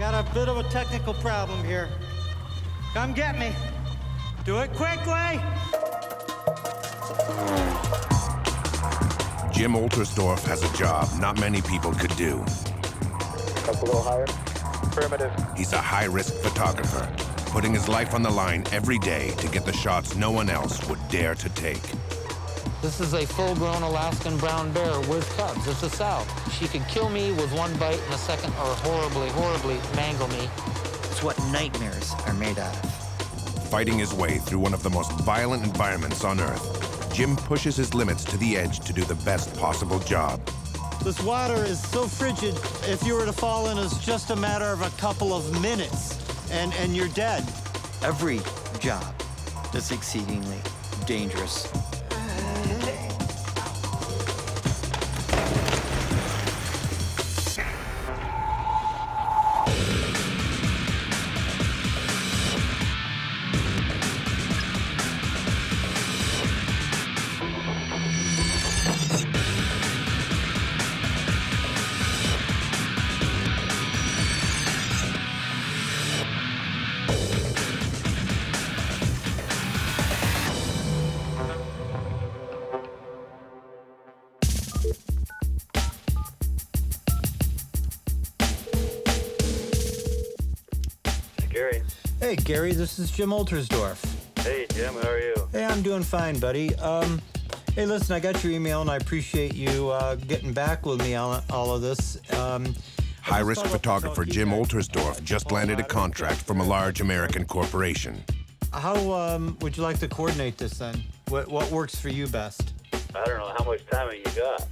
Got a bit of a technical problem here. Come get me. Do it quickly. Jim Oltersdorf has a job not many people could do. Up a little higher. Affirmative. He's a high-risk photographer, putting his life on the line every day to get the shots no one else would dare to take. This is a full-grown Alaskan brown bear with cubs. It's a sow. She could kill me with one bite in a second or horribly, horribly mangle me. It's what nightmares are made out of. Fighting his way through one of the most violent environments on Earth, Jim pushes his limits to the edge to do the best possible job. This water is so frigid, if you were to fall in, it's just a matter of a couple of minutes, and you're dead. Every job is exceedingly dangerous. Gary. Hey, Gary, this is Jim Oltersdorf. Hey, Jim, how are you? Hey, I'm doing fine, buddy. Hey, listen, I got your email, and I appreciate you getting back with me on all of this. High-risk photographer Jim Oltersdorf just landed a contract from a large American corporation. How would you like to coordinate this, then? What works for you best? I don't know, how much time have you got?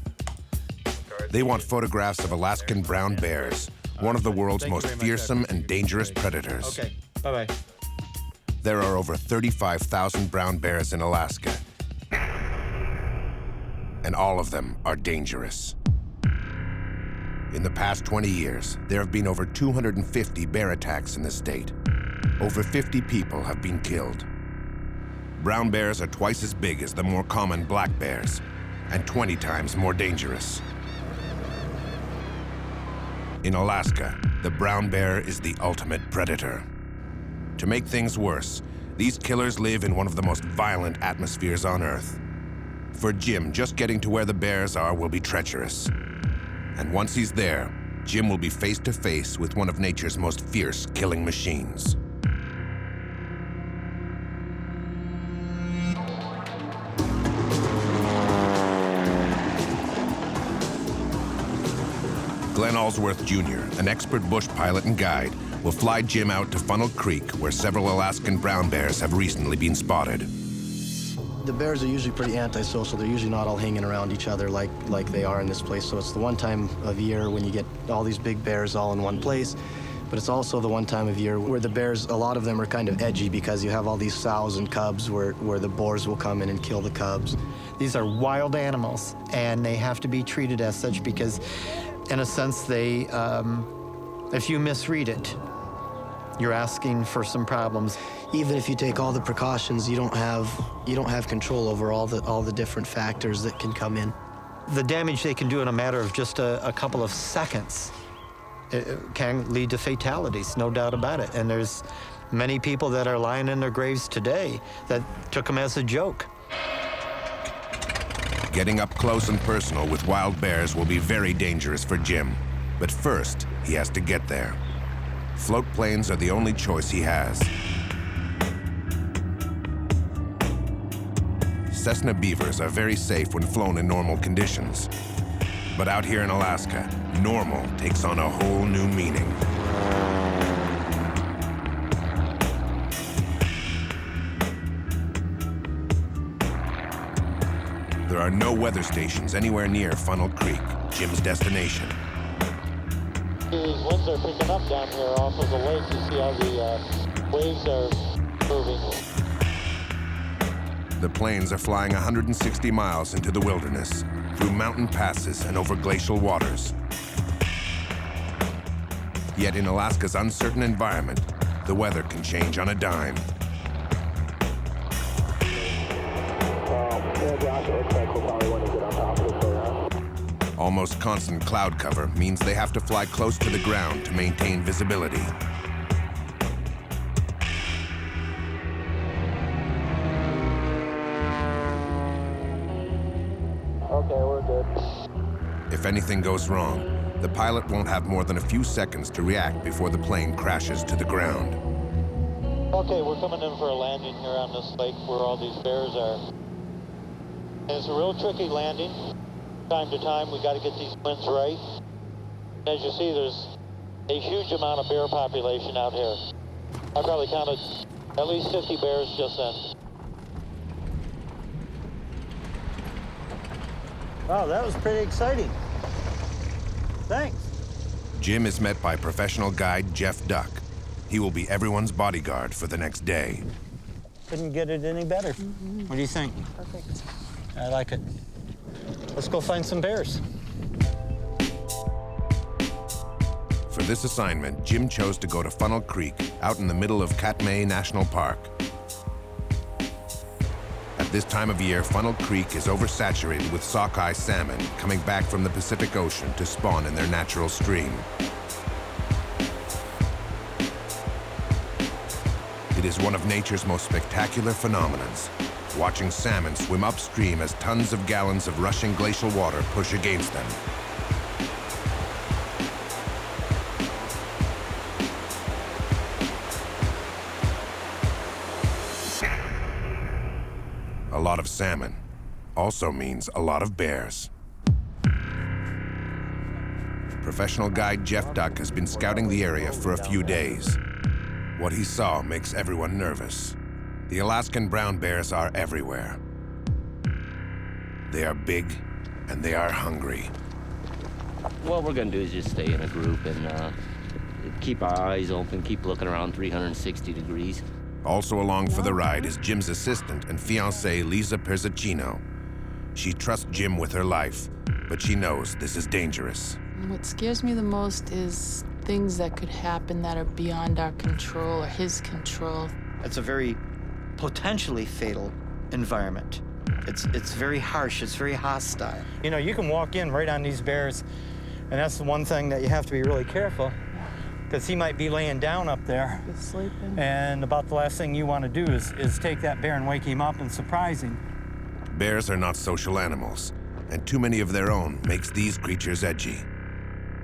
They want photographs of Alaskan brown bears, one of the world's most fearsome and dangerous predators. Okay, bye-bye. There are over 35,000 brown bears in Alaska, and all of them are dangerous. In the past 20 years, there have been over 250 bear attacks in the state. Over 50 people have been killed. Brown bears are twice as big as the more common black bears, and 20 times more dangerous. In Alaska, the brown bear is the ultimate predator. To make things worse, these killers live in one of the most violent atmospheres on Earth. For Jim, just getting to where the bears are will be treacherous. And once he's there, Jim will be face to face with one of nature's most fierce killing machines. Glenn Allsworth Jr., an expert bush pilot and guide, will fly Jim out to Funnel Creek, where several Alaskan brown bears have recently been spotted. The bears are usually pretty antisocial. They're usually not all hanging around each other like they are in this place. So it's the one time of year when you get all these big bears all in one place. But it's also the one time of year where the bears, a lot of them are kind of edgy because you have all these sows and cubs where the boars will come in and kill the cubs. These are wild animals, and they have to be treated as such because, in a sense, they, if you misread it, you're asking for some problems. Even if you take all the precautions, you don't have control over all the different factors that can come in. The damage they can do in a matter of just a couple of seconds it can lead to fatalities, no doubt about it. And there's many people that are lying in their graves today that took them as a joke. Getting up close and personal with wild bears will be very dangerous for Jim. But first, he has to get there. Float planes are the only choice he has. Cessna Beavers are very safe when flown in normal conditions. But out here in Alaska, normal takes on a whole new meaning. There are no weather stations anywhere near Funnel Creek, Jim's destination. These winds are picking up down here off of the lake. You see how the waves are moving. The planes are flying 160 miles into the wilderness, through mountain passes and over glacial waters. Yet in Alaska's uncertain environment, the weather can change on a dime. Almost constant cloud cover means they have to fly close to the ground to maintain visibility. Okay, we're good. If anything goes wrong, the pilot won't have more than a few seconds to react before the plane crashes to the ground. Okay, we're coming in for a landing here on this lake where all these bears are. And it's a real tricky landing. Time to time, we got to get these winds right. As you see, there's a huge amount of bear population out here. I probably counted at least 50 bears just then. Wow, that was pretty exciting. Thanks. Jim is met by professional guide Jeff Duck. He will be everyone's bodyguard for the next day. Couldn't get it any better. What do you think? Perfect. I like it. Let's go find some bears. For this assignment, Jim chose to go to Funnel Creek out in the middle of Katmai National Park. At this time of year, Funnel Creek is oversaturated with sockeye salmon coming back from the Pacific Ocean to spawn in their natural stream. It is one of nature's most spectacular phenomenons, watching salmon swim upstream as tons of gallons of rushing glacial water push against them. A lot of salmon also means a lot of bears. Professional guide Jeff Duck has been scouting the area for a few days. What he saw makes everyone nervous. The Alaskan brown bears are everywhere. They are big and they are hungry. What we're gonna do is just stay in a group and keep our eyes open, keep looking around 360 degrees. Also along for the ride is Jim's assistant and fiancée, Lisa Perzacino. She trusts Jim with her life, but she knows this is dangerous. What scares me the most is things that could happen that are beyond our control or his control. It's a very potentially fatal environment. It's very harsh, it's very hostile. You know, you can walk in right on these bears, and that's the one thing that you have to be really careful, because he might be laying down up there. He's sleeping. And about the last thing you want to do is take that bear and wake him up and surprise him. Bears are not social animals, and too many of their own makes these creatures edgy.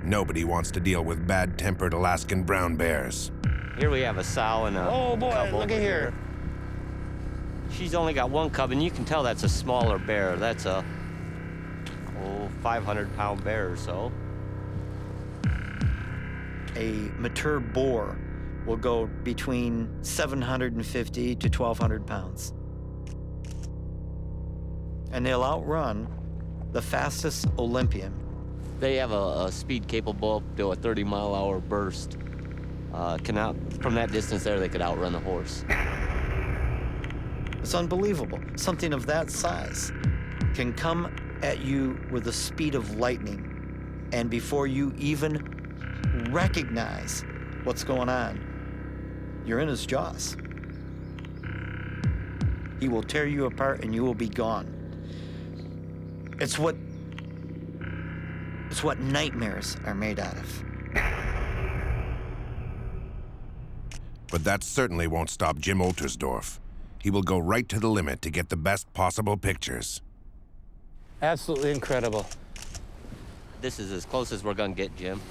Nobody wants to deal with bad-tempered Alaskan brown bears. Here we have a sow and a Oh boy, cub look over at here. She's only got one cub, and you can tell that's a smaller bear. That's a 500-pound bear or so. A mature boar will go between 750 to 1,200 pounds. And they'll outrun the fastest Olympian. They have a speed capable up to a 30-mile-an-hour burst. From that distance there, they could outrun a horse. It's unbelievable. Something of that size can come at you with the speed of lightning, and before you even recognize what's going on, you're in his jaws. He will tear you apart and you will be gone. It's what nightmares are made out of. But that certainly won't stop Jim Oltersdorf. He will go right to the limit to get the best possible pictures. Absolutely incredible. This is as close as we're gonna get, Jim.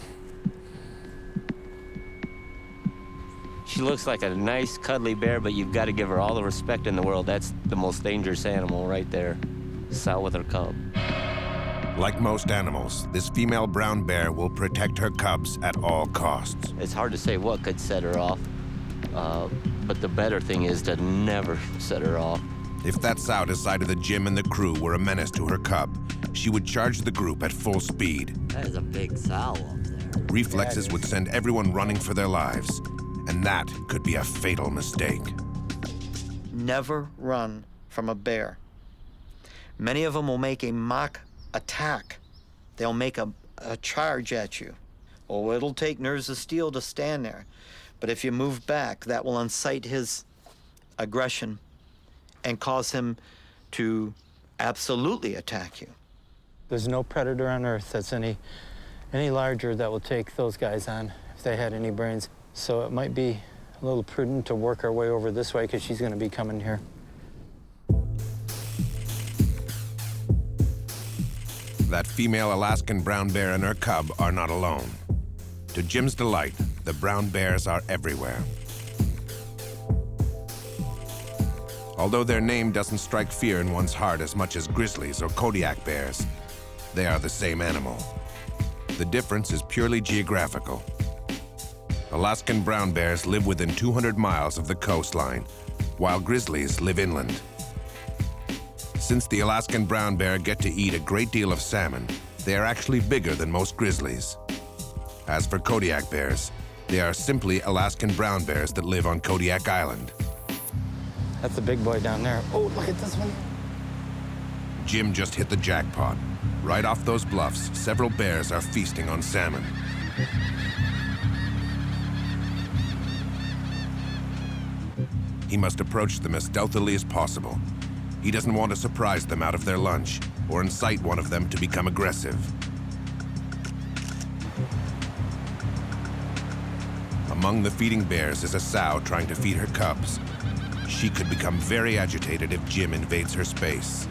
She looks like a nice, cuddly bear, but you've got to give her all the respect in the world. That's the most dangerous animal right there. Sow with her cub. Like most animals, this female brown bear will protect her cubs at all costs. It's hard to say what could set her off, but the better thing is to never set her off. If that sow decided that Jim and the crew were a menace to her cub, she would charge the group at full speed. That is a big sow up there. Reflexes would send everyone running for their lives, and that could be a fatal mistake. Never run from a bear. Many of them will make a mock attack. They'll make a charge at you. Oh, it'll take nerves of steel to stand there. But if you move back, that will incite his aggression and cause him to absolutely attack you. There's no predator on Earth that's any larger that will take those guys on if they had any brains. So it might be a little prudent to work our way over this way because she's going to be coming here. That female Alaskan brown bear and her cub are not alone. To Jim's delight, the brown bears are everywhere. Although their name doesn't strike fear in one's heart as much as grizzlies or Kodiak bears, they are the same animal. The difference is purely geographical. Alaskan brown bears live within 200 miles of the coastline, while grizzlies live inland. Since the Alaskan brown bear get to eat a great deal of salmon, they are actually bigger than most grizzlies. As for Kodiak bears, they are simply Alaskan brown bears that live on Kodiak Island. That's a big boy down there. Oh, look at this one. Jim just hit the jackpot. Right off those bluffs, several bears are feasting on salmon. He must approach them as stealthily as possible. He doesn't want to surprise them out of their lunch or incite one of them to become aggressive. Among the feeding bears is a sow trying to feed her cubs. She could become very agitated if Jim invades her space.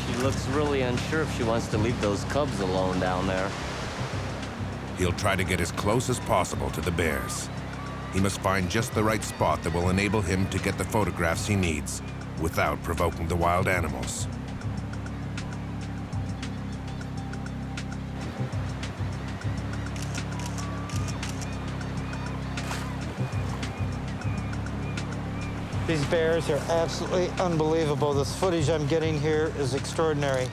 She looks really unsure if she wants to leave those cubs alone down there. He'll try to get as close as possible to the bears. He must find just the right spot that will enable him to get the photographs he needs without provoking the wild animals. These bears are absolutely unbelievable. This footage I'm getting here is extraordinary.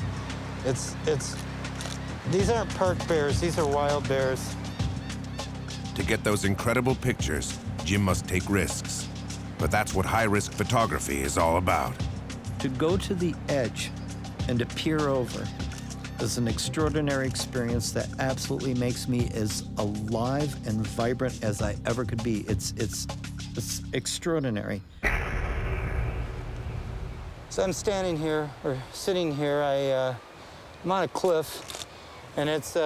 These aren't park bears, these are wild bears. To get those incredible pictures, Jim must take risks. But that's what high-risk photography is all about. To go to the edge and to peer over is an extraordinary experience that absolutely makes me as alive and vibrant as I ever could be. It's extraordinary. So I'm standing here, or sitting here, I'm on a cliff, and it's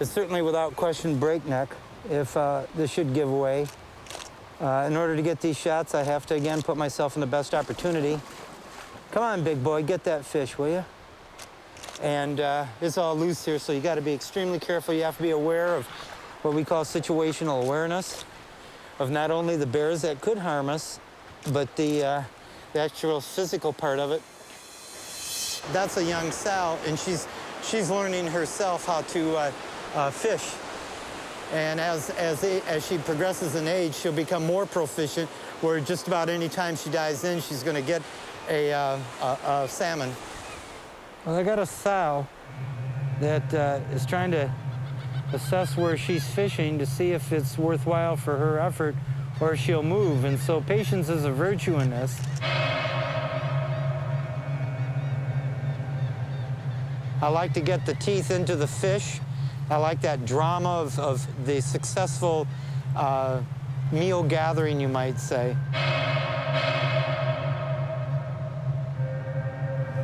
certainly without question breakneck if this should give way. In order to get these shots, I have to, again, put myself in the best opportunity. Come on, big boy, get that fish, will you? And it's all loose here, so you got to be extremely careful. You have to be aware of what we call situational awareness of not only the bears that could harm us, but the actual physical part of it. That's a young sow, and she's learning herself how to fish. And as she progresses in age, she'll become more proficient, where just about any time she dives in, she's going to get a salmon. Well, I got a sow that is trying to assess where she's fishing to see if it's worthwhile for her effort or she'll move. And so patience is a virtue in this. I like to get the teeth into the fish. I like that drama of the successful meal gathering, you might say.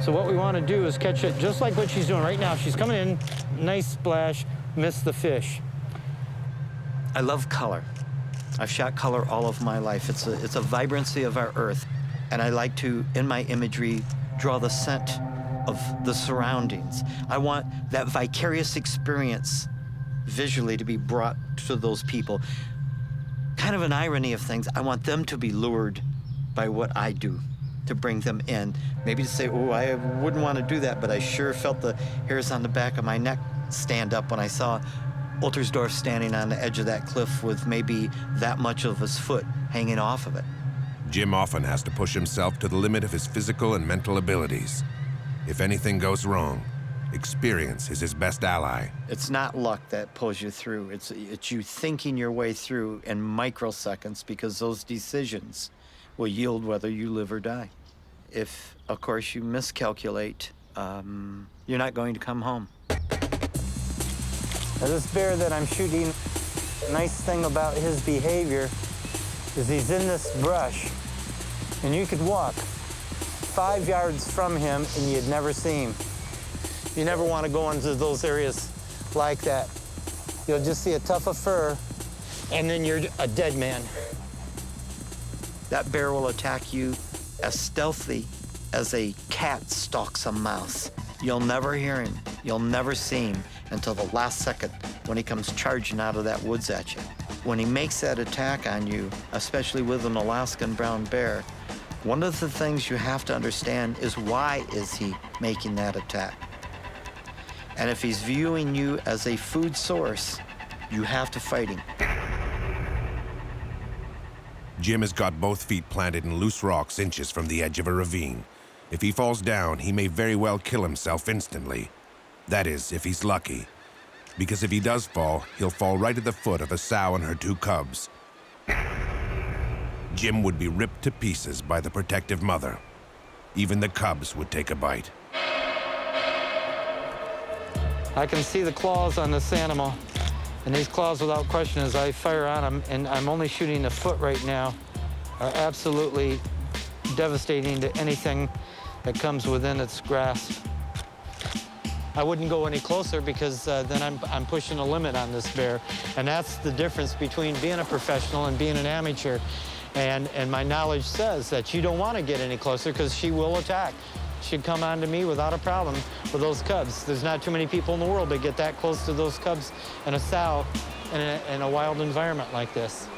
So what we want to do is catch it just like what she's doing right now. She's coming in, nice splash, miss the fish. I love color. I've shot color all of my life. It's a vibrancy of our earth. And I like to, in my imagery, draw the scent of the surroundings. I want that vicarious experience visually to be brought to those people. Kind of an irony of things. I want them to be lured by what I do, to bring them in. Maybe to say, oh, I wouldn't want to do that, but I sure felt the hairs on the back of my neck stand up when I saw Oltersdorf standing on the edge of that cliff with maybe that much of his foot hanging off of it. Jim often has to push himself to the limit of his physical and mental abilities. If anything goes wrong, experience is his best ally. It's not luck that pulls you through. It's you thinking your way through in microseconds, because those decisions will yield whether you live or die. If, of course, you miscalculate, you're not going to come home. Now, this bear that I'm shooting, the nice thing about his behavior is he's in this brush, and you could walk 5 yards from him and you'd never see him. You never want to go into those areas like that. You'll just see a tuft of fur, and then you're a dead man. That bear will attack you as stealthy as a cat stalks a mouse. You'll never hear him. You'll never see him until the last second when he comes charging out of that woods at you. When he makes that attack on you, especially with an Alaskan brown bear, one of the things you have to understand is why is he making that attack? And if he's viewing you as a food source, you have to fight him. Jim has got both feet planted in loose rocks inches from the edge of a ravine. If he falls down, he may very well kill himself instantly. That is, if he's lucky. Because if he does fall, he'll fall right at the foot of a sow and her 2 cubs. Jim would be ripped to pieces by the protective mother. Even the cubs would take a bite. I can see the claws on this animal. And these claws, without question, as I fire on them, and I'm only shooting a foot right now, are absolutely devastating to anything that comes within its grasp. I wouldn't go any closer because then I'm pushing a limit on this bear. And that's the difference between being a professional and being an amateur. And my knowledge says that you don't want to get any closer because she will attack. She'd come on to me without a problem with those cubs. There's not too many people in the world that get that close to those cubs and a sow in a wild environment like this.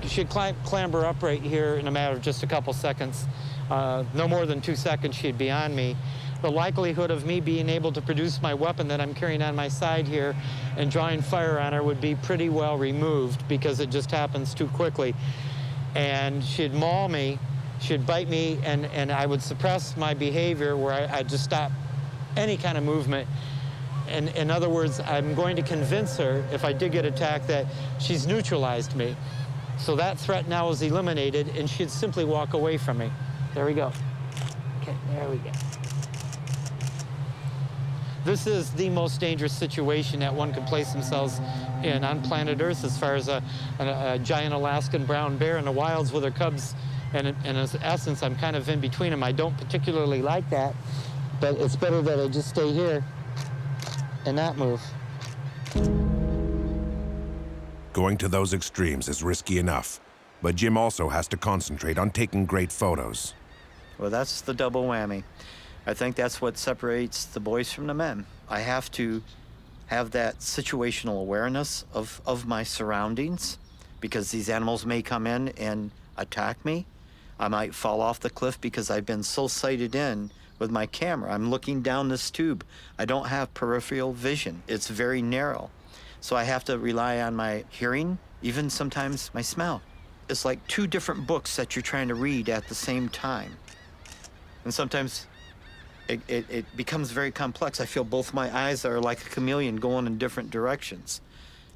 She'd clamber up right here in a matter of just a couple seconds. No more than 2 seconds, she'd be on me. The likelihood of me being able to produce my weapon that I'm carrying on my side here and drawing fire on her would be pretty well removed because it just happens too quickly. And she'd maul me, she'd bite me, and I would suppress my behavior where I'd just stop any kind of movement. And in other words, I'm going to convince her, if I did get attacked, that she's neutralized me. So that threat now is eliminated, and she'd simply walk away from me. There we go. Okay, there we go. This is the most dangerous situation that one could place themselves in on planet Earth as far as a giant Alaskan brown bear in the wilds with her cubs. And in essence, I'm kind of in between them. I don't particularly like that, but it's better that I just stay here and not move. Going to those extremes is risky enough, but Jim also has to concentrate on taking great photos. Well, that's the double whammy. I think that's what separates the boys from the men. I have to have that situational awareness of my surroundings because these animals may come in and attack me. I might fall off the cliff because I've been so sighted in with my camera. I'm looking down this tube. I don't have peripheral vision. It's very narrow. So I have to rely on my hearing, even sometimes my smell. It's like 2 different books that you're trying to read at the same time. And sometimes it becomes very complex. I feel both my eyes are like a chameleon going in different directions.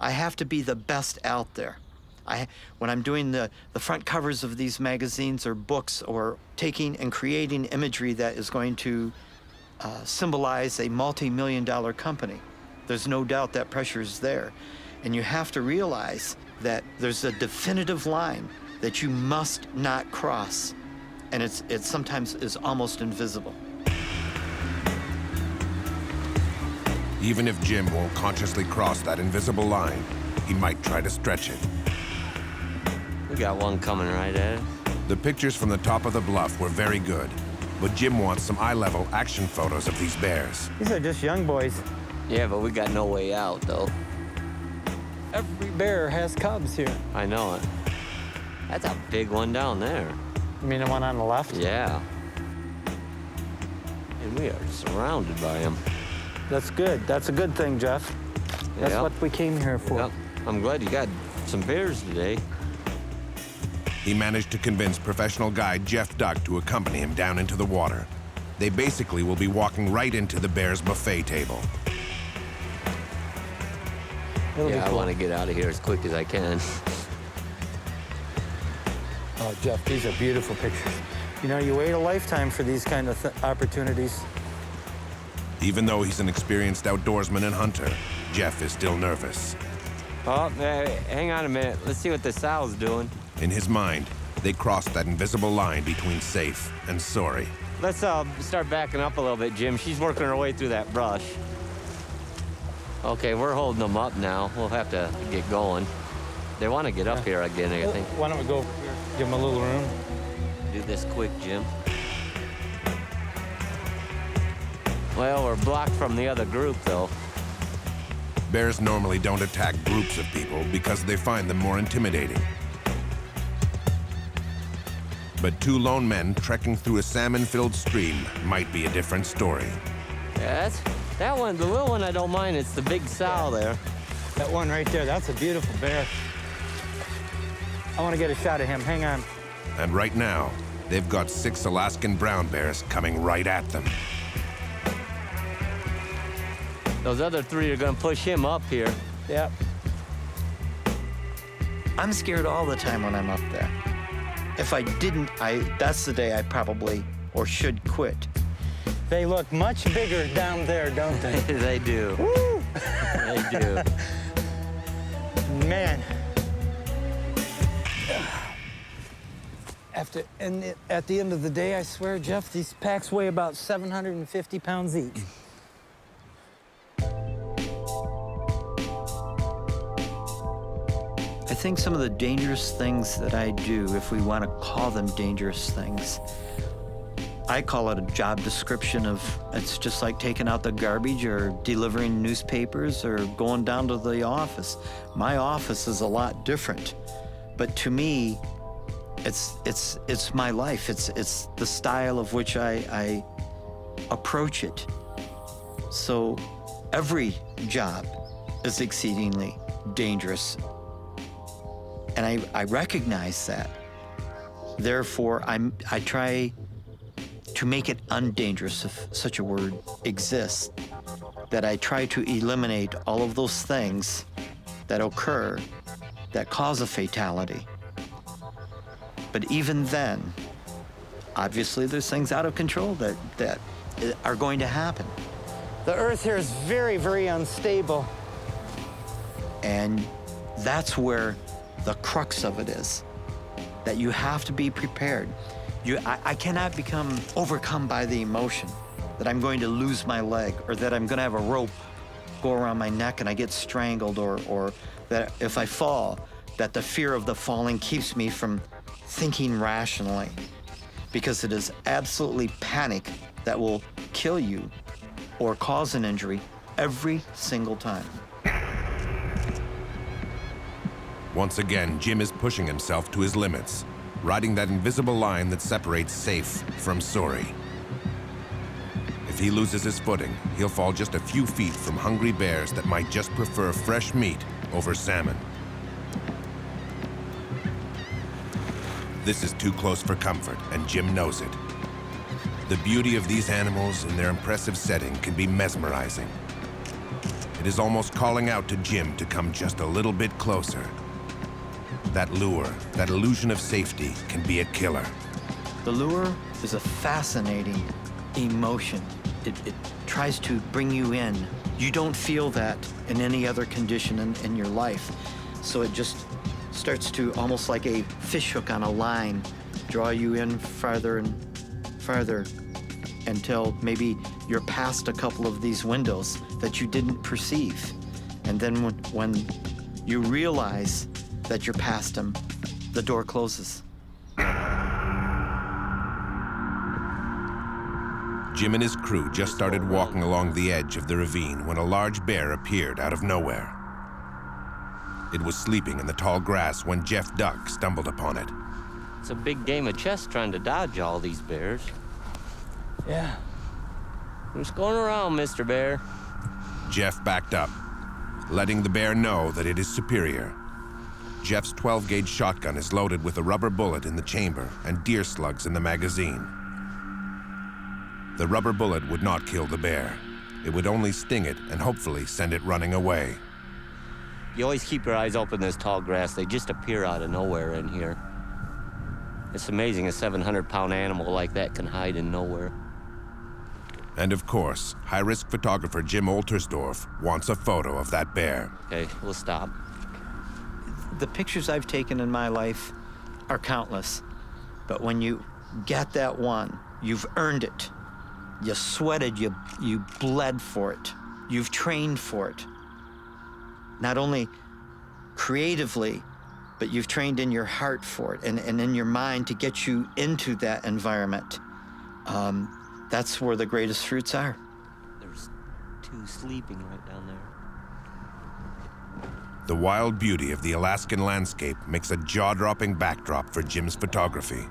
I have to be the best out there. When I'm doing the front covers of these magazines or books or taking and creating imagery that is going to symbolize a multi-million-dollar company, there's no doubt that pressure is there. And you have to realize that there's a definitive line that you must not cross. And it sometimes is almost invisible. Even if Jim won't consciously cross that invisible line, he might try to stretch it. We got one coming right at us. The pictures from the top of the bluff were very good, but Jim wants some eye-level action photos of these bears. These are just young boys. Yeah, but we got no way out, though. Every bear has cubs here. I know it. That's a big one down there. You mean the one on the left? Yeah. And we are surrounded by them. That's good. That's a good thing, Jeff. That's Yep. what we came here for. Yep. I'm glad you got some bears today. He managed to convince professional guide Jeff Duck to accompany him down into the water. They basically will be walking right into the bears' buffet table. It'll be Yeah, I cool. want to get out of here as quick as I can. Oh, Jeff, these are beautiful pictures. You know, you wait a lifetime for these kind of opportunities. Even though he's an experienced outdoorsman and hunter, Jeff is still nervous. Oh, hey, hang on a minute. Let's see what the sow's doing. In his mind, They crossed that invisible line between safe and sorry. Let's start backing up a little bit, Jim. She's working her way through that brush. Okay, we're holding them up now. We'll have to get going. They want to get up here again, I think. Why don't we go over here, give them a little room? Do this quick, Jim. Well, we're blocked from the other group, though. Bears normally don't attack groups of people because they find them more intimidating. But two lone men trekking through a salmon-filled stream might be a different story. Yeah, that one, the little one I don't mind. It's the big sow there. That one right there, that's a beautiful bear. I want to get a shot of him. Hang on. And right now, they've got 6 Alaskan brown bears coming right at them. Those other 3 are gonna push him up here. Yep. I'm scared all the time when I'm up there. If I didn't, that's the day I probably or should quit. They look much bigger down there, don't they? They do. Woo! They do. Man. At the end of the day, I swear, Jeff, these packs weigh about 750 pounds each. I think some of the dangerous things that I do, if we want to call them dangerous things, I call it a job description of, it's just like taking out the garbage or delivering newspapers or going down to the office. My office is a lot different, but to me, it's my life. It's the style of which I approach it. So every job is exceedingly dangerous, and I recognize that. Therefore, I try to make it undangerous, if such a word exists, that I try to eliminate all of those things that occur that cause a fatality. But even then, obviously there's things out of control that are going to happen. The earth here is very, very unstable. And that's where the crux of it is, that you have to be prepared. I cannot become overcome by the emotion that I'm going to lose my leg, or that I'm going to have a rope go around my neck and I get strangled, or that if I fall, that the fear of the falling keeps me from thinking rationally, because it is absolutely panic that will kill you or cause an injury every single time. Once again, Jim is pushing himself to his limits, riding that invisible line that separates safe from sorry. If he loses his footing, he'll fall just a few feet from hungry bears that might just prefer fresh meat over salmon. This is too close for comfort, and Jim knows it. The beauty of these animals in their impressive setting can be mesmerizing. It is almost calling out to Jim to come just a little bit closer. That lure, that illusion of safety, can be a killer. The lure is a fascinating emotion. It tries to bring you in. You don't feel that in any other condition in your life. So it just starts to, almost like a fishhook on a line, draw you in farther and farther until maybe you're past a couple of these windows that you didn't perceive. And then when you realize that you're past them, the door closes. Jim and his crew just started walking along the edge of the ravine when a large bear appeared out of nowhere. It was sleeping in the tall grass when Jeff Duck stumbled upon it. It's a big game of chess trying to dodge all these bears. Yeah. What's going around, Mr. Bear? Jeff backed up, letting the bear know that it is superior. Jeff's 12-gauge shotgun is loaded with a rubber bullet in the chamber and deer slugs in the magazine. The rubber bullet would not kill the bear. It would only sting it and hopefully send it running away. You always keep your eyes open in this tall grass. They just appear out of nowhere in here. It's amazing a 700-pound animal like that can hide in nowhere. And of course, high-risk photographer Jim Oltersdorf wants a photo of that bear. Okay, we'll stop. The pictures I've taken in my life are countless. But when you get that one, you've earned it. You sweated, you bled for it. You've trained for it. Not only creatively, but you've trained in your heart for it and in your mind to get you into that environment. That's where the greatest fruits are. There's two sleeping right down there. The wild beauty of the Alaskan landscape makes a jaw-dropping backdrop for Jim's photography.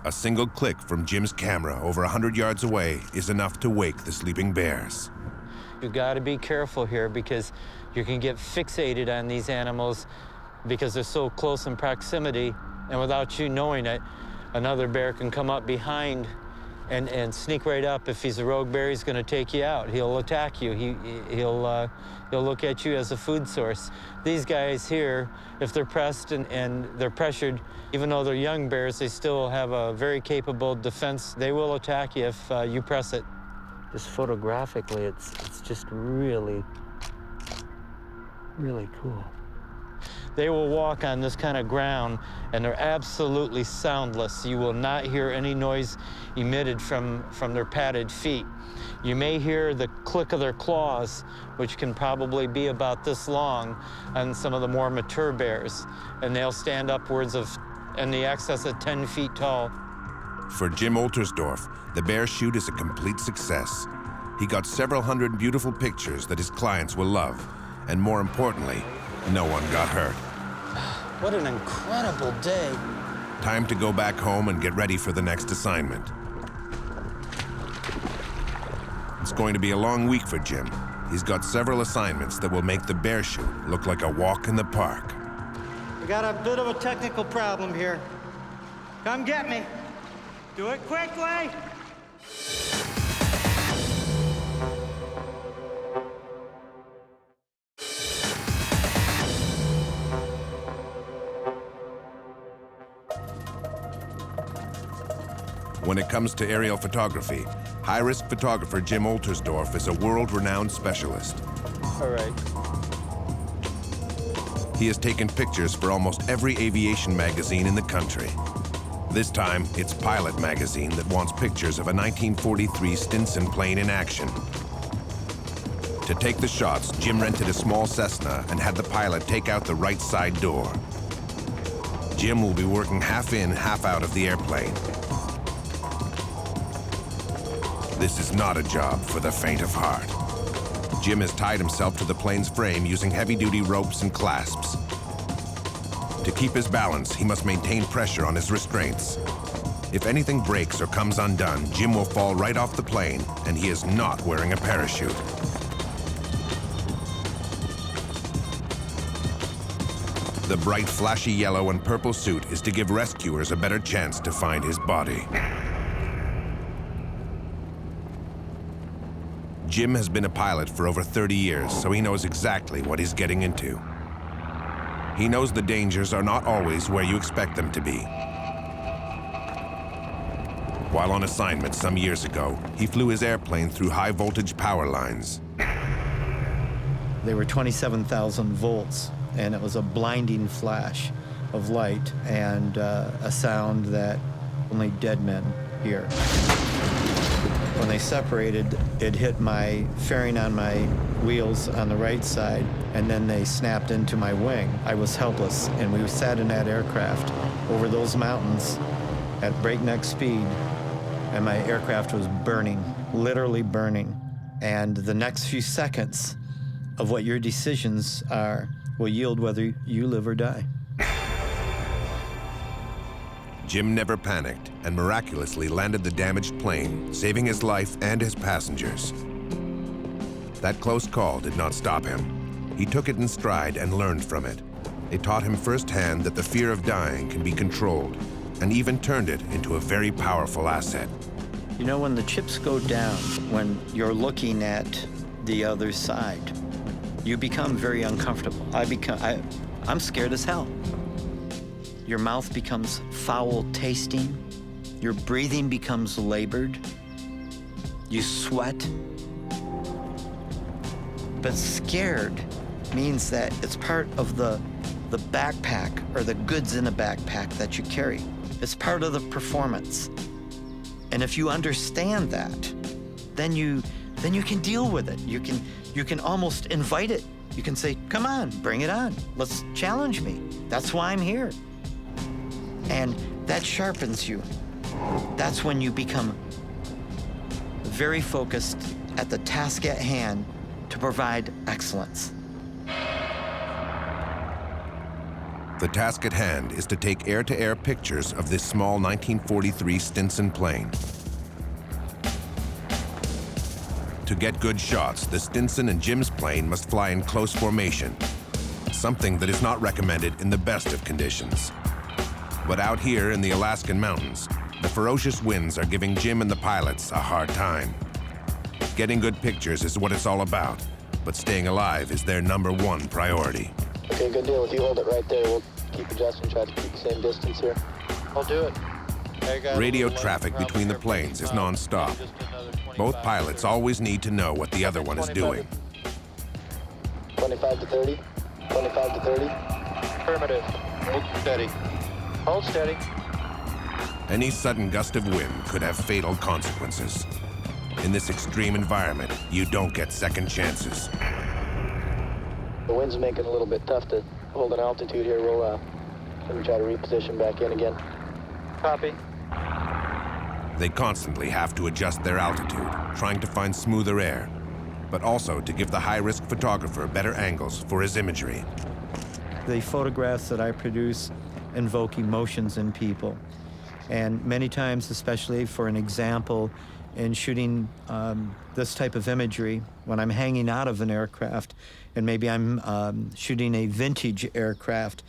A single click from Jim's camera over 100 yards away is enough to wake the sleeping bears. You gotta be careful here because you can get fixated on these animals because they're so close in proximity, and without you knowing it, another bear can come up behind and sneak right up. If he's a rogue bear, he's gonna take you out. He'll attack you. He'll look at you as a food source. These guys here, if they're pressed and they're pressured, even though they're young bears, they still have a very capable defense. They will attack you if you press it. Just photographically, it's just really, really cool. They will walk on this kind of ground, and they're absolutely soundless. You will not hear any noise emitted from their padded feet. You may hear the click of their claws, which can probably be about this long on some of the more mature bears, and they'll stand upwards of in the excess of 10 feet tall. For Jim Oltersdorf, the bear shoot is a complete success. He got several hundred beautiful pictures that his clients will love, and more importantly, no one got hurt. What an incredible day. Time to go back home and get ready for the next assignment. It's going to be a long week for Jim. He's got several assignments that will make the bear shoot look like a walk in the park. We got a bit of a technical problem here. Come get me. Do it quickly. When it comes to aerial photography, high-risk photographer Jim Oltersdorf is a world-renowned specialist. All right. He has taken pictures for almost every aviation magazine in the country. This time, it's Pilot magazine that wants pictures of a 1943 Stinson plane in action. To take the shots, Jim rented a small Cessna and had the pilot take out the right side door. Jim will be working half in, half out of the airplane. This is not a job for the faint of heart. Jim has tied himself to the plane's frame using heavy-duty ropes and clasps. To keep his balance, he must maintain pressure on his restraints. If anything breaks or comes undone, Jim will fall right off the plane, and he is not wearing a parachute. The bright, flashy yellow and purple suit is to give rescuers a better chance to find his body. Jim has been a pilot for over 30 years, so he knows exactly what he's getting into. He knows the dangers are not always where you expect them to be. While on assignment some years ago, he flew his airplane through high-voltage power lines. They were 27,000 volts, and it was a blinding flash of light and a sound that only dead men hear. When they separated, it hit my fairing on my wheels on the right side, and then they snapped into my wing. I was helpless, and we sat in that aircraft over those mountains at breakneck speed, and my aircraft was burning, literally burning. And the next few seconds of what your decisions are will yield whether you live or die. Jim never panicked and miraculously landed the damaged plane, saving his life and his passengers. That close call did not stop him. He took it in stride and learned from it. It taught him firsthand that the fear of dying can be controlled, and even turned it into a very powerful asset. You know, when the chips go down, when you're looking at the other side, you become very uncomfortable. I'm scared as hell. Your mouth becomes foul tasting. Your breathing becomes labored. You sweat. But scared means that it's part of the the backpack or the goods in a backpack that you carry. It's part of the performance. And if you understand that, then you can deal with it. You can almost invite it. You can say, come on, bring it on. Let's challenge me. That's why I'm here. And that sharpens you. That's when you become very focused at the task at hand to provide excellence. The task at hand is to take air-to-air pictures of this small 1943 Stinson plane. To get good shots, the Stinson and Jim's plane must fly in close formation, something that is not recommended in the best of conditions. But out here in the Alaskan mountains, the ferocious winds are giving Jim and the pilots a hard time. Getting good pictures is what it's all about, but staying alive is their #1 priority. Okay, good deal. If you hold it right there, we'll keep adjusting, try to keep the same distance here. I'll do it. Radio traffic between the planes is non-stop. Both pilots always need to know what the other one is doing. 25 to 30, 25 to 30. Affirmative. Hold steady. Hold steady. Any sudden gust of wind could have fatal consequences. In this extreme environment, you don't get second chances. The wind's making it a little bit tough to hold an altitude here. We'll let me try to reposition back in again. Copy. They constantly have to adjust their altitude, trying to find smoother air, but also to give the high-risk photographer better angles for his imagery. The photographs that I produce invoke emotions in people. And many times, especially for an example, in shooting this type of imagery, when I'm hanging out of an aircraft, and maybe I'm shooting a vintage aircraft,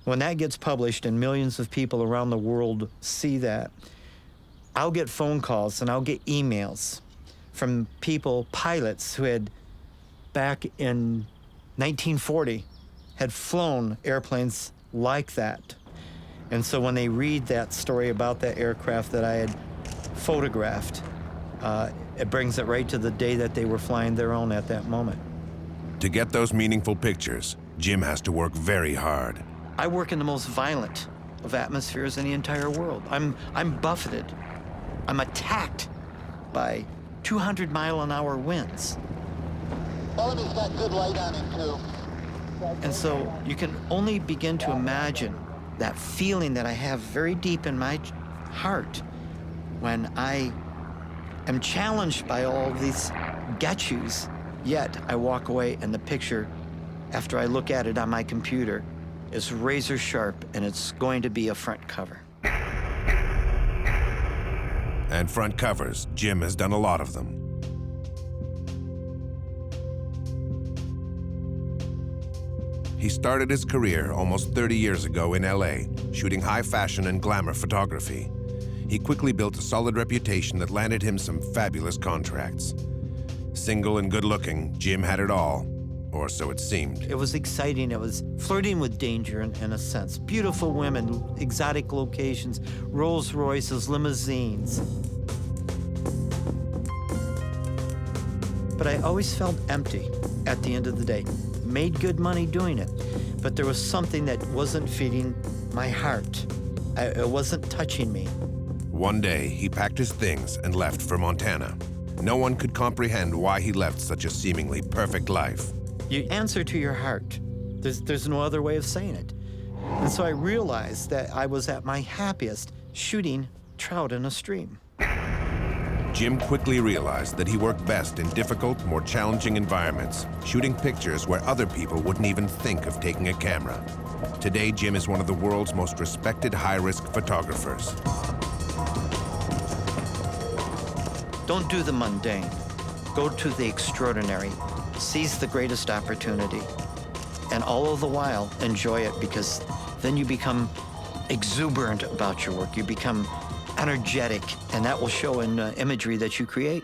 when that gets published and millions of people around the world see that, I'll get phone calls and I'll get emails from people, pilots who had, back in 1940, had flown airplanes like that. And so when they read that story about that aircraft that I had photographed, it brings it right to the day that they were flying their own at that moment. To get those meaningful pictures, Jim has to work very hard. I work in the most violent of atmospheres in the entire world. I'm buffeted. I'm attacked by 200-mile-an-hour winds. Tell him he's got good light on him, too. And so you can only begin to imagine that feeling that I have very deep in my heart when I am challenged by all of these get-yous, yet I walk away and the picture, after I look at it on my computer, is razor sharp and it's going to be a front cover. And front covers, Jim has done a lot of them. He started his career almost 30 years ago in LA, shooting high fashion and glamour photography. He quickly built a solid reputation that landed him some fabulous contracts. Single and good-looking, Jim had it all, or so it seemed. It was exciting. It was flirting with danger in a sense. Beautiful women, exotic locations, Rolls Royces, limousines. But I always felt empty at the end of the day. Made good money doing it, but there was something that wasn't feeding my heart. It wasn't touching me. One day, he packed his things and left for Montana. No one could comprehend why he left such a seemingly perfect life. You answer to your heart. There's no other way of saying it. And so I realized that I was at my happiest shooting trout in a stream. Jim quickly realized that he worked best in difficult, more challenging environments, shooting pictures where other people wouldn't even think of taking a camera. Today, Jim is one of the world's most respected high-risk photographers. Don't do the mundane. Go to the extraordinary. Seize the greatest opportunity. And all of the while, enjoy it, because then you become exuberant about your work. You become energetic, and that will show in imagery that you create.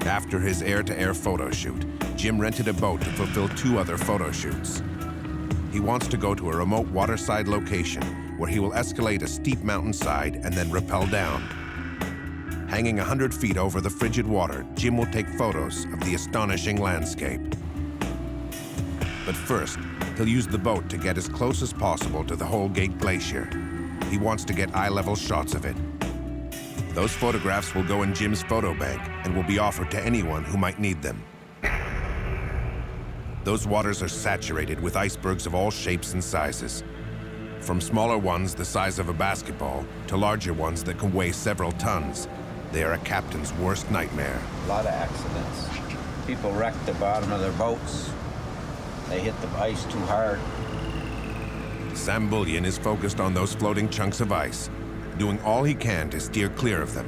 After his air-to-air photo shoot, Jim rented a boat to fulfill 2 other photo shoots. He wants to go to a remote waterside location where he will escalate a steep mountainside and then rappel down. Hanging 100 feet over the frigid water, Jim will take photos of the astonishing landscape. But first, he'll use the boat to get as close as possible to the Holgate Glacier. He wants to get eye-level shots of it. Those photographs will go in Jim's photo bank and will be offered to anyone who might need them. Those waters are saturated with icebergs of all shapes and sizes. From smaller ones the size of a basketball to larger ones that can weigh several tons. They are a captain's worst nightmare. A lot of accidents. People wreck the bottom of their boats. They hit the ice too hard. Sam Bullion is focused on those floating chunks of ice, doing all he can to steer clear of them.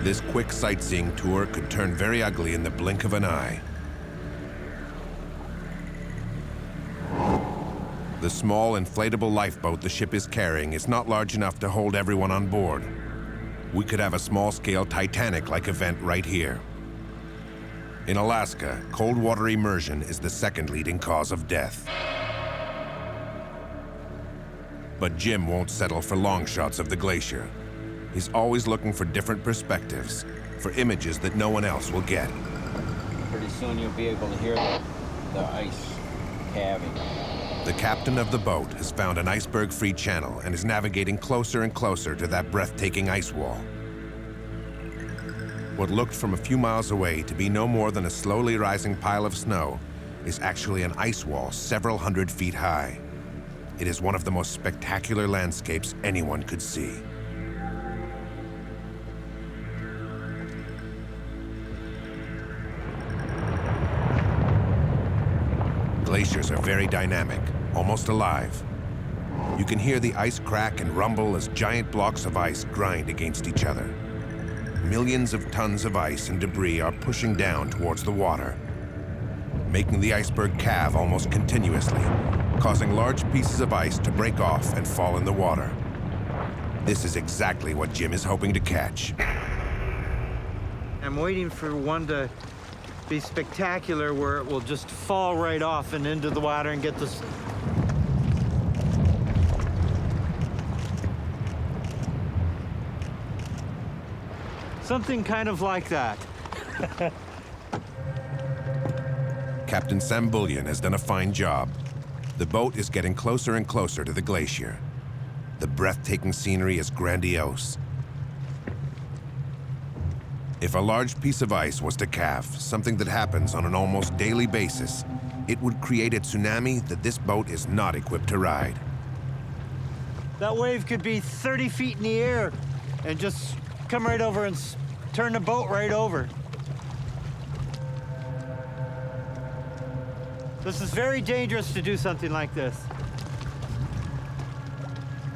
This quick sightseeing tour could turn very ugly in the blink of an eye. The small inflatable lifeboat the ship is carrying is not large enough to hold everyone on board. We could have a small-scale Titanic-like event right here. In Alaska, cold water immersion is the second leading cause of death. But Jim won't settle for long shots of the glacier. He's always looking for different perspectives, for images that no one else will get. Pretty soon you'll be able to hear the ice calving. The captain of the boat has found an iceberg-free channel and is navigating closer and closer to that breathtaking ice wall. What looked from a few miles away to be no more than a slowly rising pile of snow is actually an ice wall several hundred feet high. It is one of the most spectacular landscapes anyone could see. Glaciers are very dynamic, almost alive. You can hear the ice crack and rumble as giant blocks of ice grind against each other. Millions of tons of ice and debris are pushing down towards the water, making the iceberg calve almost continuously, causing large pieces of ice to break off and fall in the water. This is exactly what Jim is hoping to catch. I'm waiting for one to be spectacular where it will just fall right off and into the water and get this. Something kind of like that. Captain Sam Bullion has done a fine job. The boat is getting closer and closer to the glacier. The breathtaking scenery is grandiose. If a large piece of ice was to calve, something that happens on an almost daily basis, it would create a tsunami that this boat is not equipped to ride. That wave could be 30 feet in the air and just come right over and turn the boat right over. This is very dangerous to do something like this.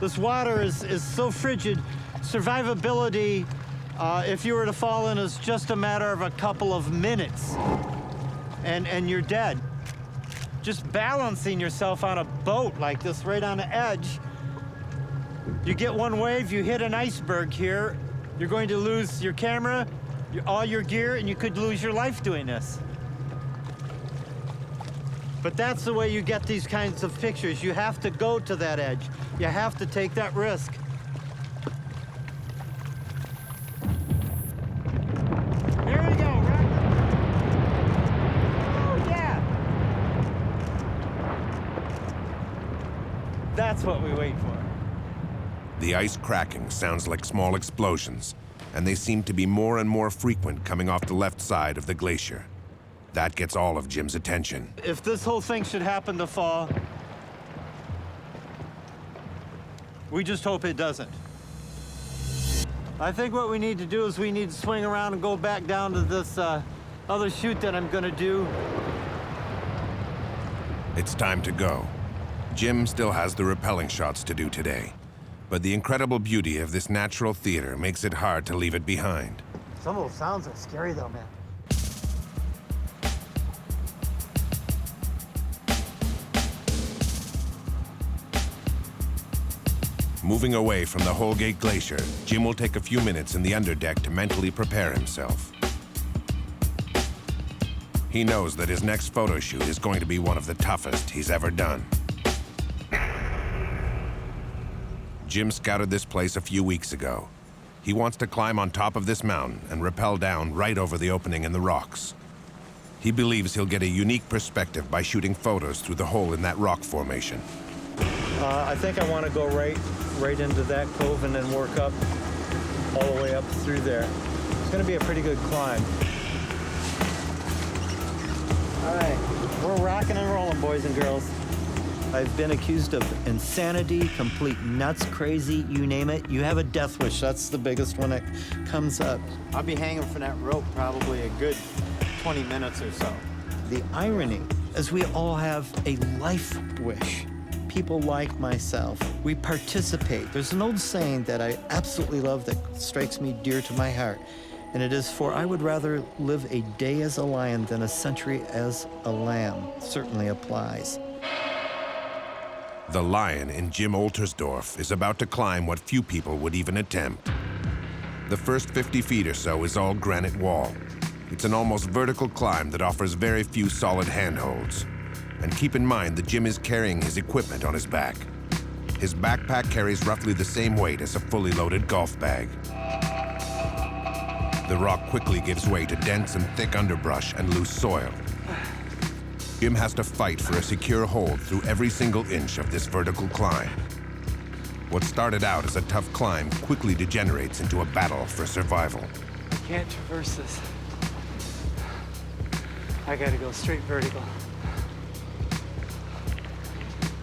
This water is so frigid, survivability if you were to fall in is just a matter of a couple of minutes and you're dead. Just balancing yourself on a boat like this right on the edge, you get one wave, you hit an iceberg here, you're going to lose your camera, all your gear, and you could lose your life doing this. But that's the way you get these kinds of pictures. You have to go to that edge. You have to take that risk. Here we go, right? Oh, yeah. That's what we wait for. The ice cracking sounds like small explosions, and they seem to be more and more frequent coming off the left side of the glacier. That gets all of Jim's attention. If this whole thing should happen to fall, we just hope it doesn't. I think what we need to do is we need to swing around and go back down to this other chute that I'm gonna do. It's time to go. Jim still has the rappelling shots to do today, but the incredible beauty of this natural theater makes it hard to leave it behind. Some of those sounds are scary though, man. Moving away from the Holgate Glacier, Jim will take a few minutes in the underdeck to mentally prepare himself. He knows that his next photo shoot is going to be one of the toughest he's ever done. Jim scouted this place a few weeks ago. He wants to climb on top of this mountain and rappel down right over the opening in the rocks. He believes he'll get a unique perspective by shooting photos through the hole in that rock formation. I think I want to go right into that cove and then work up all the way up through there. It's going to be a pretty good climb. All right, we're rocking and rolling, boys and girls. I've been accused of insanity, complete nuts, crazy, you name it. You have a death wish, that's the biggest one that comes up. I'll be hanging from that rope probably a good 20 minutes or so. The irony is we all have a life wish. People like myself, we participate. There's an old saying that I absolutely love that strikes me dear to my heart. And it is, for I would rather live a day as a lion than a century as a lamb. Certainly applies. The lion in Jim Oltersdorf is about to climb what few people would even attempt. The first 50 feet or so is all granite wall. It's an almost vertical climb that offers very few solid handholds. And keep in mind that Jim is carrying his equipment on his back. His backpack carries roughly the same weight as a fully loaded golf bag. The rock quickly gives way to dense and thick underbrush and loose soil. Jim has to fight for a secure hold through every single inch of this vertical climb. What started out as a tough climb quickly degenerates into a battle for survival. I can't traverse this. I gotta go straight vertical.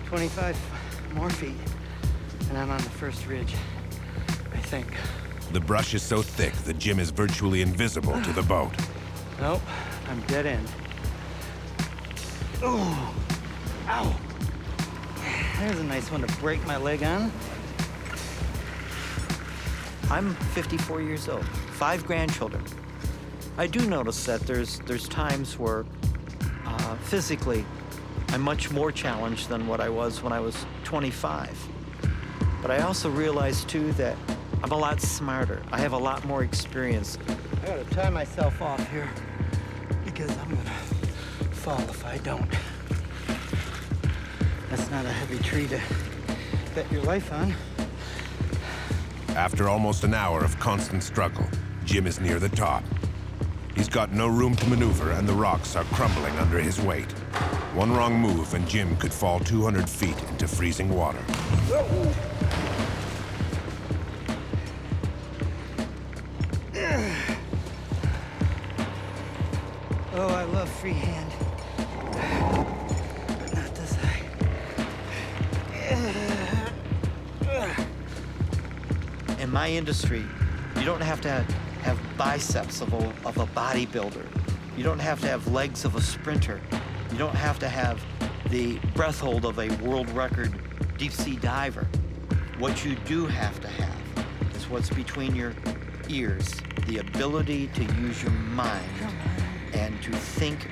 25 more feet, and I'm on the first ridge, I think. The brush is so thick that Jim is virtually invisible to the boat. Nope, I'm dead end. Ooh, ow. There's a nice one to break my leg on. I'm 54 years old, 5 grandchildren. I do notice that there's times where physically I'm much more challenged than what I was when I was 25. But I also realize too that I'm a lot smarter. I have a lot more experience. I gotta tie myself off here because I'm gonna fall if I don't. That's not a heavy tree to bet your life on. After almost an hour of constant struggle, Jim is near the top. He's got no room to maneuver, and the rocks are crumbling under his weight. One wrong move, and Jim could fall 200 feet into freezing water. Oh, I love freehand. But not this high. In my industry, you don't have to have biceps of a bodybuilder. You don't have to have legs of a sprinter. You don't have to have the breath hold of a world record deep sea diver. What you do have to have is what's between your ears, the ability to use your mind and to think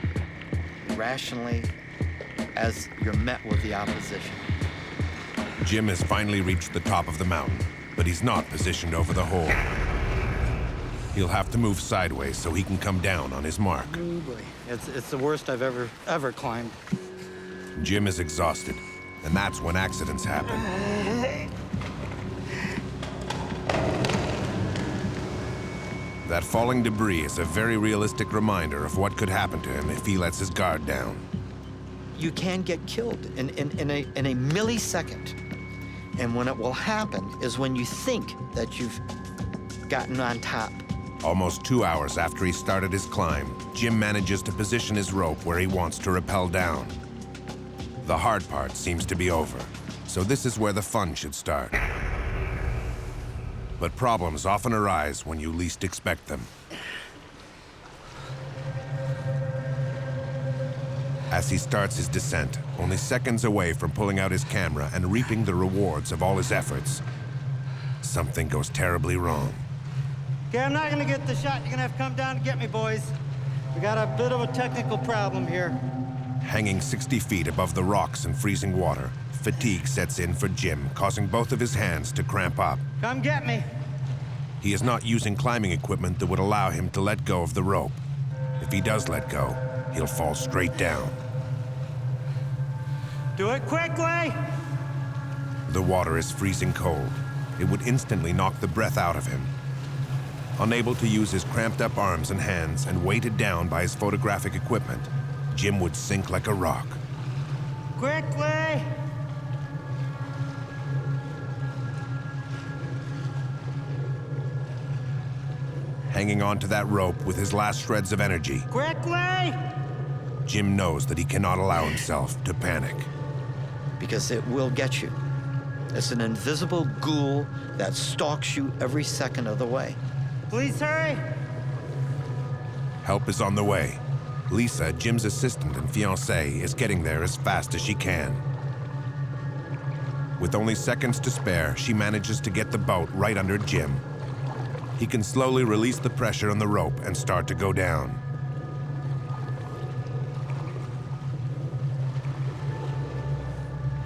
rationally as you're met with the opposition. Jim has finally reached the top of the mountain, but he's not positioned over the hole. He'll have to move sideways so he can come down on his mark. Oh boy, it's the worst I've ever climbed. Jim is exhausted, and that's when accidents happen. That falling debris is a very realistic reminder of what could happen to him if he lets his guard down. You can get killed in a millisecond. And when it will happen is when you think that you've gotten on top. Almost 2 hours after he started his climb, Jim manages to position his rope where he wants to rappel down. The hard part seems to be over, so this is where the fun should start. But problems often arise when you least expect them. As he starts his descent, only seconds away from pulling out his camera and reaping the rewards of all his efforts, something goes terribly wrong. Okay, I'm not gonna get the shot. You're gonna have to come down and get me, boys. We got a bit of a technical problem here. Hanging 60 feet above the rocks and freezing water, fatigue sets in for Jim, causing both of his hands to cramp up. Come get me. He is not using climbing equipment that would allow him to let go of the rope. If he does let go, he'll fall straight down. Do it quickly! The water is freezing cold. It would instantly knock the breath out of him. Unable to use his cramped up arms and hands and weighted down by his photographic equipment, Jim would sink like a rock. Quickly! Hanging onto that rope with his last shreds of energy, Quickly! Jim knows that he cannot allow himself to panic. Because it will get you. It's an invisible ghoul that stalks you every second of the way. Please hurry! Help is on the way. Lisa, Jim's assistant and fiancée, is getting there as fast as she can. With only seconds to spare, she manages to get the boat right under Jim. He can slowly release the pressure on the rope and start to go down.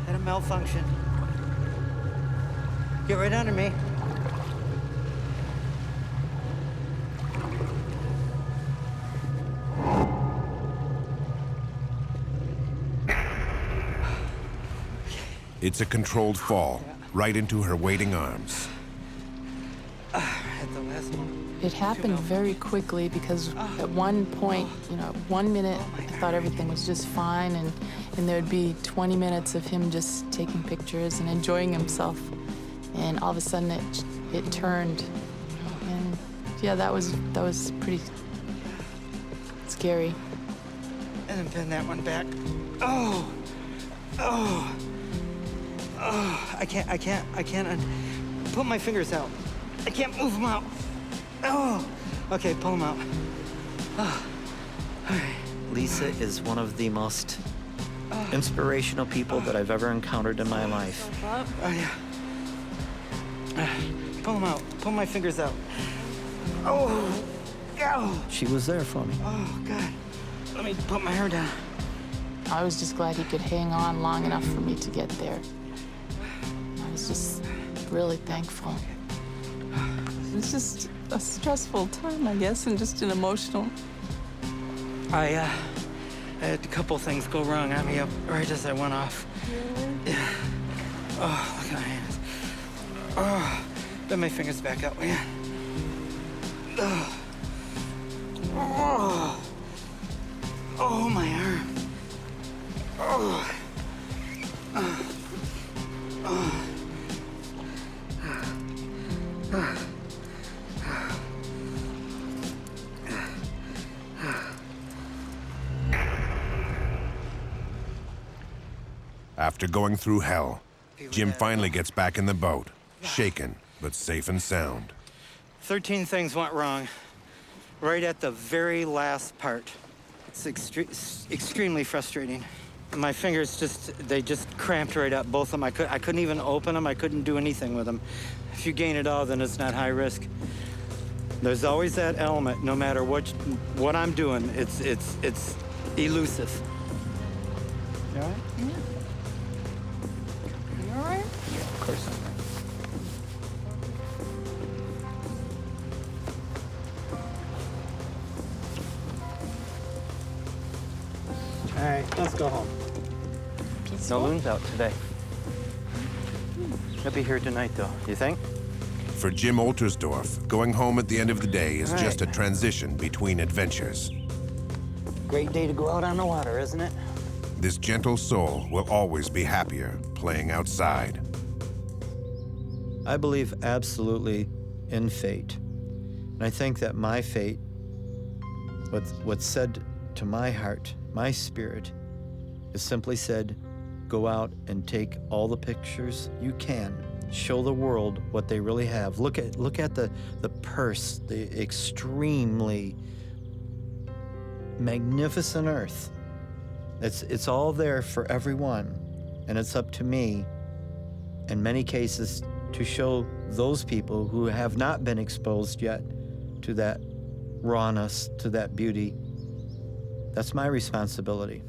Had a malfunction. Get right under me. It's a controlled fall, right into her waiting arms. At the last one. It happened very quickly because at one point, 1 minute, I thought everything was just fine, and there'd be 20 minutes of him just taking pictures and enjoying himself. And all of a sudden it turned. And yeah, that was pretty scary. And then pin that one back. Oh! I can't put my fingers out. I can't move them out. Oh! Okay, pull them out. Oh. All right. Lisa is one of the most inspirational people that I've ever encountered in my life. Oh, yeah. Pull them out. Pull my fingers out. Oh! Ow! She was there for me. Oh, God. Let me put my hair down. I was just glad he could hang on long enough for me to get there. I was just really thankful. It was just a stressful time, I guess, and just an emotional. I had a couple things go wrong on me right as I went off. Really? Yeah. Oh, look at my hands. Oh, bend my fingers back up, will you? Oh. Oh, my arm. Oh. After going through hell, Jim finally gets back in the boat, shaken but safe and sound. 13 things went wrong right at the very last part. It's extremely frustrating. My fingers they just cramped right up, both of them. I couldn't even open them. I couldn't do anything with them. If you gain it all, then it's not high risk. There's always that element, no matter what I'm doing, it's elusive. You all right? Yeah. You all right? Yeah, of course I'm right. All right, let's go home. Peaceful? No loons out today. He'll be here tonight, though. You think? For Jim Oltersdorf, going home at the end of the day is All right. just a transition between adventures. Great day to go out on the water, isn't it? This gentle soul will always be happier playing outside. I believe absolutely in fate. And I think that my fate, what's said to my heart, my spirit, is simply said, go out and take all the pictures you can. Show the world what they really have. Look at the purse, the extremely magnificent earth. It's all there for everyone, and it's up to me, in many cases, to show those people who have not been exposed yet to that rawness, to that beauty. That's my responsibility.